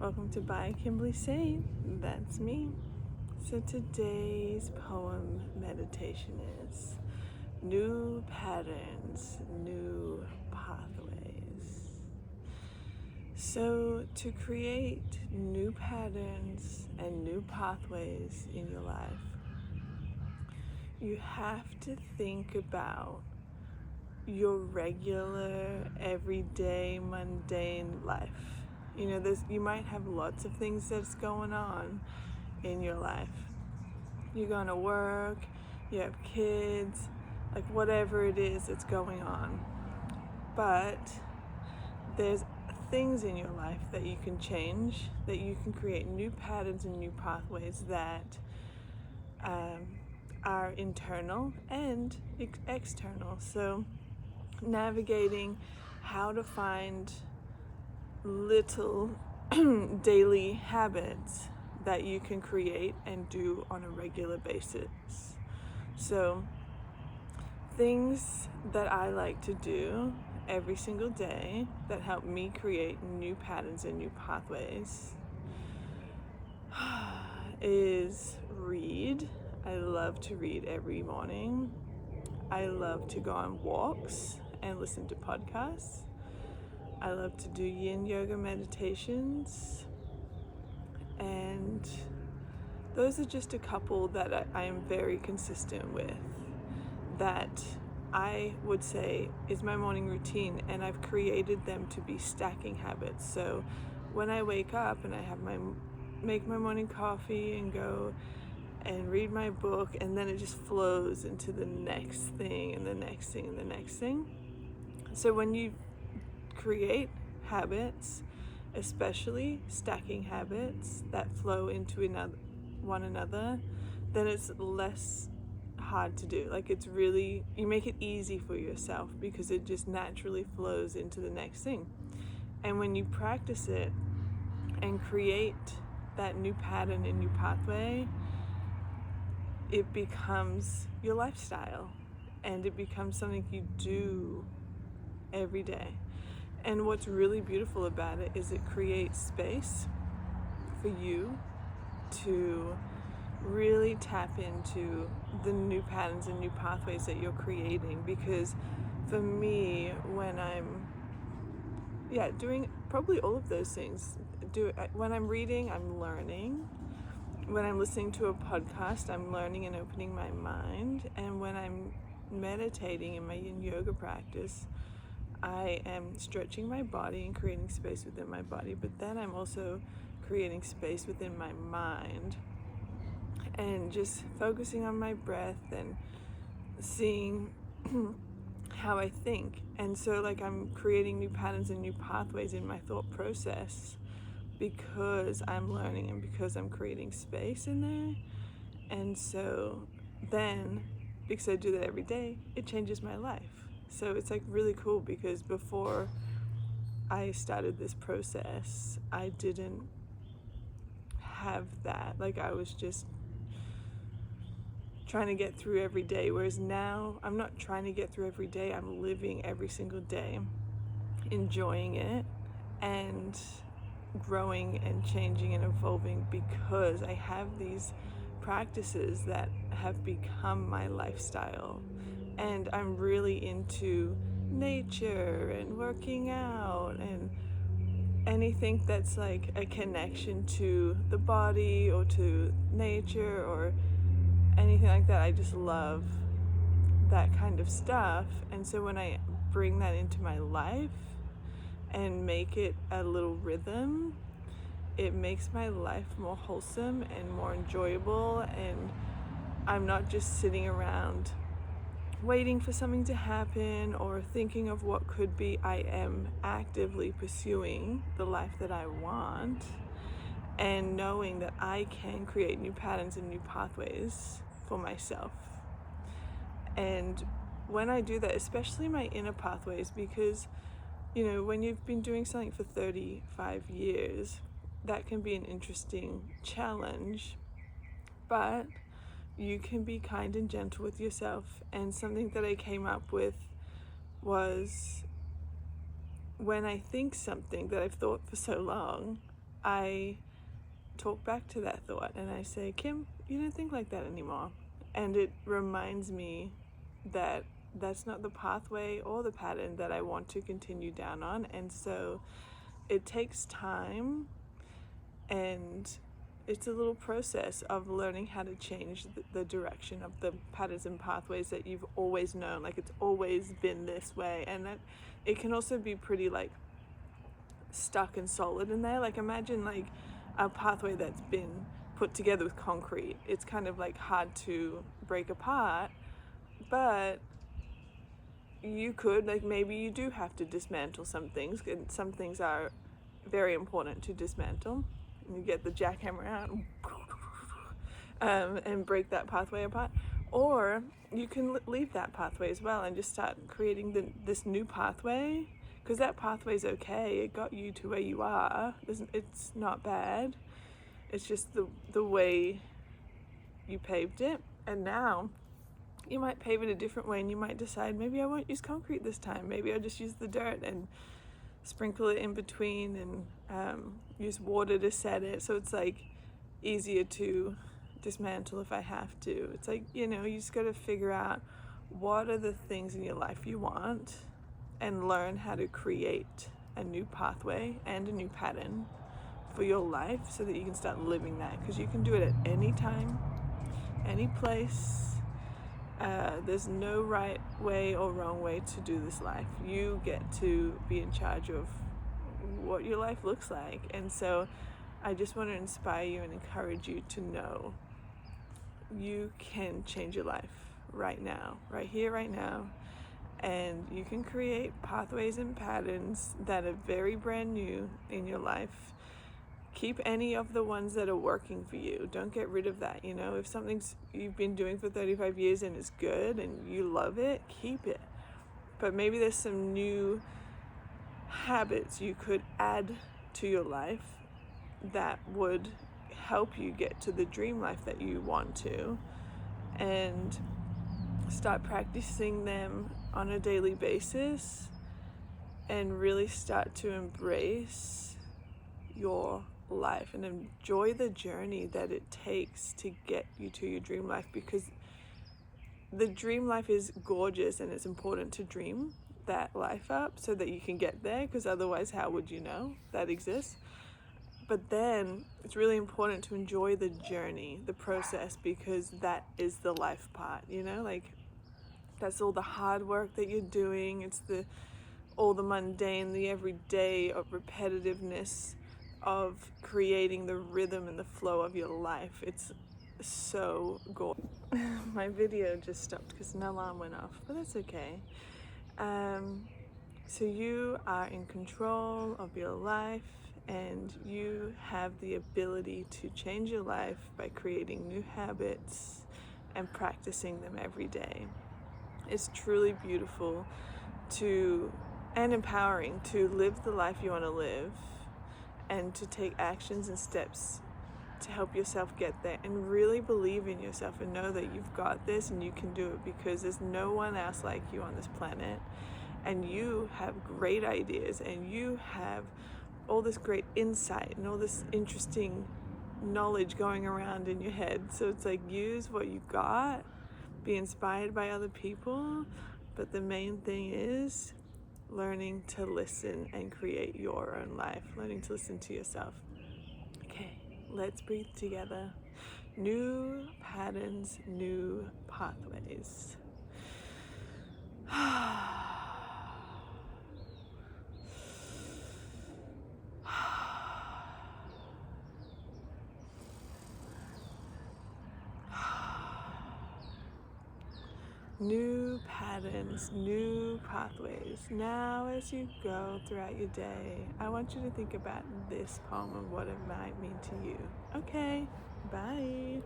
Welcome to By Kimberly Saint. That's me. So today's poem meditation is new patterns, new pathways. So to create new patterns and new pathways in your life, you have to think about your regular, everyday, mundane life. You might have lots of things that's going on in your life. You're going to work, you have kids, like whatever it is that's going on. But there's things in your life that you can change, that you can create new patterns and new pathways that are internal and external. So navigating how to find little daily habits that you can create and do on a regular basis. So things that I like to do every single day that help me create new patterns and new pathways is read. I love to read every morning. I love to go on walks and listen to podcasts. I love to do yin yoga meditations, and those are just a couple that I am very consistent with, that I would say is my morning routine, and I've created them to be stacking habits. So when I wake up and I have make my morning coffee and go and read my book, and then it just flows into the next thing and the next thing and the next thing. So when you create habits, especially stacking habits that flow into one another, then it's less hard to do. Like it's really, you make it easy for yourself because it just naturally flows into the next thing. And when you practice it and create that new pattern and new pathway, it becomes your lifestyle and it becomes something you do every day. And what's really beautiful about it is it creates space for you to really tap into the new patterns and new pathways that you're creating. Because for me, when I'm doing probably all of those things, when I'm reading, I'm learning. When I'm listening to a podcast, I'm learning and opening my mind. And when I'm meditating in my yin yoga practice, I am stretching my body and creating space within my body, but then I'm also creating space within my mind and just focusing on my breath and seeing how I think. And so like I'm creating new patterns and new pathways in my thought process because I'm learning and because I'm creating space in there. And so then, because I do that every day, it changes my life. So it's like really cool, because before I started this process, I didn't have that. Like I was just trying to get through every day. Whereas now I'm not trying to get through every day. I'm living every single day, enjoying it and growing and changing and evolving, because I have these practices that have become my lifestyle. And I'm really into nature and working out and anything that's like a connection to the body or to nature or anything like that. I just love that kind of stuff. And so when I bring that into my life and make it a little rhythm, it makes my life more wholesome and more enjoyable. And I'm not just sitting around waiting for something to happen or thinking of what could be. I am actively pursuing the life that I want and knowing that I can create new patterns and new pathways for myself. And when I do that, especially my inner pathways, because when you've been doing something for 35 years, that can be an interesting challenge, but you can be kind and gentle with yourself. And something that I came up with was, when I think something that I've thought for so long, I talk back to that thought and I say, Kim, you don't think like that anymore. And it reminds me that that's not the pathway or the pattern that I want to continue down on. And so it takes time, and it's a little process of learning how to change the direction of the patterns and pathways that you've always known. Like, it's always been this way. And that it can also be pretty like stuck and solid in there. Like, imagine like a pathway that's been put together with concrete. It's kind of like hard to break apart, but you could, like, maybe you do have to dismantle some things, and some things are very important to dismantle. You get the jackhammer out and break that pathway apart. Or you can leave that pathway as well and just start creating this new pathway, because that pathway is okay. It got you to where you are. It's not bad. It's just the way you paved it. And now you might pave it a different way, and you might decide, maybe I won't use concrete this time. Maybe I'll just use the dirt and sprinkle it in between, and use water to set it, so it's like easier to dismantle if I have to. It's like, you just got to figure out what are the things in your life you want, and learn how to create a new pathway and a new pattern for your life, so that you can start living that, because you can do it at any time, any place. There's no right way or wrong way to do this life. You get to be in charge of what your life looks like. And so I just want to inspire you and encourage you to know you can change your life right now, right here, right now. And you can create pathways and patterns that are very brand new in your life. Keep any of the ones that are working for you. Don't get rid of that. If something's you've been doing for 35 years and is good and you love it, keep it. But maybe there's some new habits you could add to your life that would help you get to the dream life that you want to, and start practicing them on a daily basis, and really start to embrace your life and enjoy the journey that it takes to get you to your dream life. Because the dream life is gorgeous, and it's important to dream that life up so that you can get there, because otherwise how would you know that exists? But then it's really important to enjoy the journey, the process, because that is the life part, like that's all the hard work that you're doing. It's all the mundane, the everyday of repetitiveness of creating the rhythm and the flow of your life. It's so gorgeous. My video just stopped because an alarm went off, but that's okay. So you are in control of your life, and you have the ability to change your life by creating new habits and practicing them every day. It's truly beautiful and empowering to live the life you want to live, and to take actions and steps to help yourself get there, and really believe in yourself and know that you've got this and you can do it, because there's no one else like you on this planet. And you have great ideas, and you have all this great insight and all this interesting knowledge going around in your head. So it's like, use what you got, be inspired by other people, but the main thing is learning to listen and create your own life, learning to listen to yourself. Okay, let's breathe together. New patterns, new pathways. New patterns, new pathways. Now, as you go throughout your day, I want you to think about this poem and what it might mean to you. Okay, bye.